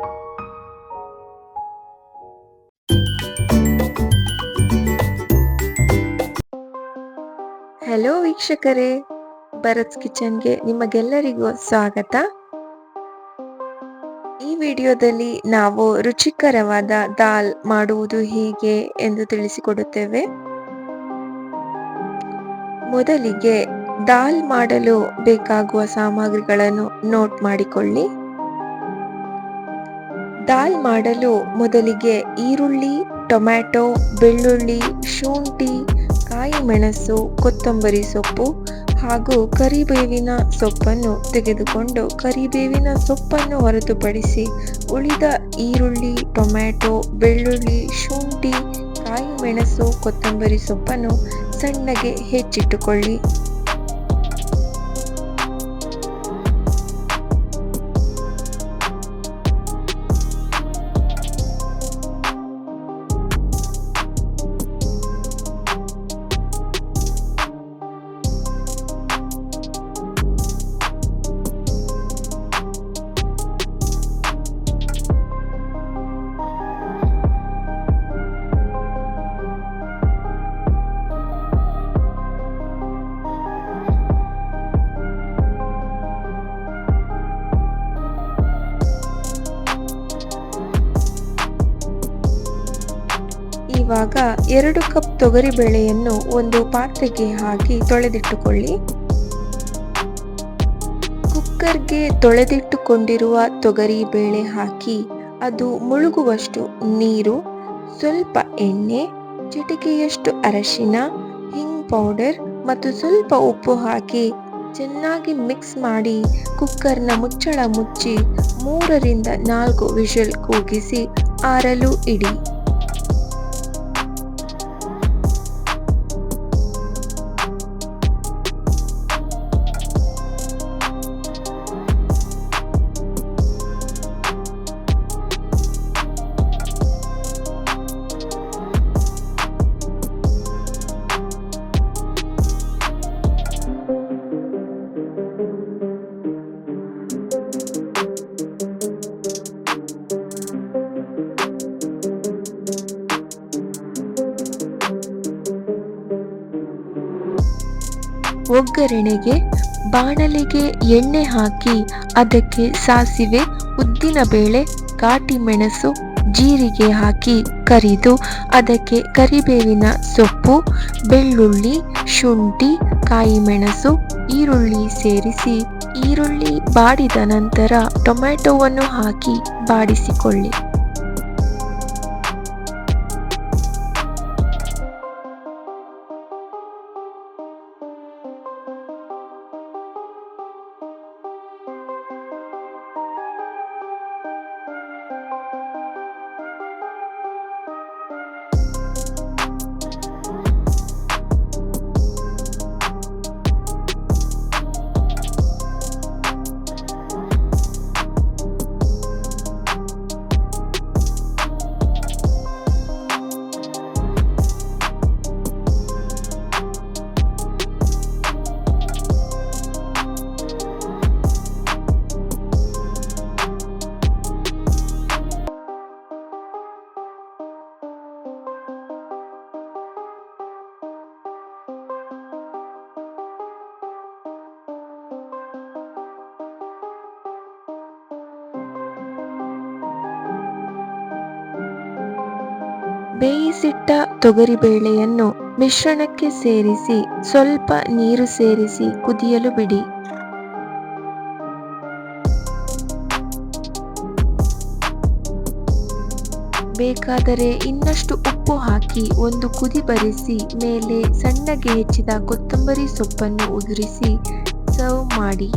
Hello ವೀಕ್ಷಕರೇ, ಭರತ್ಸ್ ಕಿಚನ್ಗೆ ನಿಮಗೆಲ್ಲರಿಗೂ ಸ್ವಾಗತ. ಈ ವಿಡಿಯೋದಲ್ಲಿ ನಾವು ರುಚಿಕರವಾದ ದಾಲ್ ಮಾಡುವುದು ಹೇಗೆ ಎಂದು ತಿಳಿಸಿಕೊಡುತ್ತೇವೆ. ಮೊದಲಿಗೆ ದಾಲ್ ಮಾಡಲು ಬೇಕಾಗುವ ಸಾಮಗ್ರಿಗಳನ್ನು ನೋಟ್ ಮಾಡಿಕೊಳ್ಳಿ. ದಾಲ್ ಮಾಡಲು ಮೊದಲಿಗೆ ಈರುಳ್ಳಿ, ಟೊಮ್ಯಾಟೊ, ಬೆಳ್ಳುಳ್ಳಿ, ಶುಂಠಿ, ಕಾಯಿ ಮೆಣಸು, ಕೊತ್ತಂಬರಿ ಸೊಪ್ಪು ಹಾಗೂ ಕರಿಬೇವಿನ ಸೊಪ್ಪನ್ನು ತೆಗೆದುಕೊಂಡು ಕರಿಬೇವಿನ ಸೊಪ್ಪನ್ನು ಹೊರತುಪಡಿಸಿ ಉಳಿದ ಈರುಳ್ಳಿ, ಟೊಮ್ಯಾಟೊ, ಬೆಳ್ಳುಳ್ಳಿ, ಶುಂಠಿ, ಕಾಯಿ ಮೆಣಸು, ಕೊತ್ತಂಬರಿ ಸೊಪ್ಪನ್ನು ಸಣ್ಣಗೆ ಹೆಚ್ಚಿಟ್ಟುಕೊಳ್ಳಿ. ಇವಾಗ 2 ಕಪ್ ತೊಗರಿಬೇಳೆಯನ್ನು ಒಂದು ಪಾತ್ರೆಗೆ ಹಾಕಿ ತೊಳೆದಿಟ್ಟುಕೊಳ್ಳಿ. ಕುಕ್ಕರ್ಗೆ ತೊಳೆದಿಟ್ಟುಕೊಂಡಿರುವ ತೊಗರಿಬೇಳೆ ಹಾಕಿ ಅದು ಮುಳುಗುವಷ್ಟು ನೀರು, ಸ್ವಲ್ಪ ಎಣ್ಣೆ, ಚಿಟಿಕೆಯಷ್ಟು ಅರಶಿನ, ಹಿಂಗ್ ಪೌಡರ್ ಮತ್ತು ಸ್ವಲ್ಪ ಉಪ್ಪು ಹಾಕಿ ಚೆನ್ನಾಗಿ ಮಿಕ್ಸ್ ಮಾಡಿ ಕುಕ್ಕರ್ನ ಮುಚ್ಚಳ ಮುಚ್ಚಿ 3 ರಿಂದ 4 ವಿಷಲ್ ಕೂಗಿಸಿ ಆರಲು ಇಡಿ. ಒಗ್ಗರಣೆಗೆ ಬಾಣಲೆಗೆ ಎಣ್ಣೆ ಹಾಕಿ ಅದಕ್ಕೆ ಸಾಸಿವೆ, ಉದ್ದಿನಬೇಳೆ, ಘಾಟಿ ಮೆಣಸು, ಜೀರಿಗೆ ಹಾಕಿ ಕರಿದು ಅದಕ್ಕೆ ಕರಿಬೇವಿನ ಸೊಪ್ಪು, ಬೆಳ್ಳುಳ್ಳಿ, ಶುಂಠಿ, ಕಾಯಿ ಮೆಣಸು, ಈರುಳ್ಳಿ ಸೇರಿಸಿ ಈರುಳ್ಳಿ ಬಾಡಿದ ನಂತರ ಟೊಮ್ಯಾಟೊವನ್ನು ಹಾಕಿ ಬಾಡಿಸಿಕೊಳ್ಳಿ. ಬೇಯಿಸಿಟ್ಟ ತೊಗರಿಬೇಳೆಯನ್ನು ಮಿಶ್ರಣಕ್ಕೆ ಸೇರಿಸಿ ಸ್ವಲ್ಪ ನೀರು ಸೇರಿಸಿ ಕುದಿಯಲು ಬಿಡಿ. ಬೇಕಾದರೆ ಇನ್ನಷ್ಟು ಉಪ್ಪು ಹಾಕಿ ಒಂದು ಕುದಿ ಬರಿಸಿ ಮೇಲೆ ಸಣ್ಣಗೆ ಹೆಚ್ಚಿದ ಕೊತ್ತಂಬರಿ ಸೊಪ್ಪನ್ನು ಉದುರಿಸಿ ಸರ್ವ್ ಮಾಡಿ.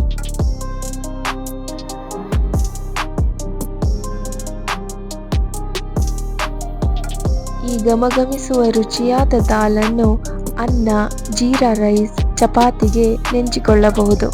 ಈ ಘಮಘಮಿಸುವ ರುಚಿಯಾದ ದಾಲನ್ನು ಅನ್ನ, ಜೀರಾ ರೈಸ್, ಚಪಾತಿಗೆ ನೆಂಚಿಕೊಳ್ಳಬಹುದು.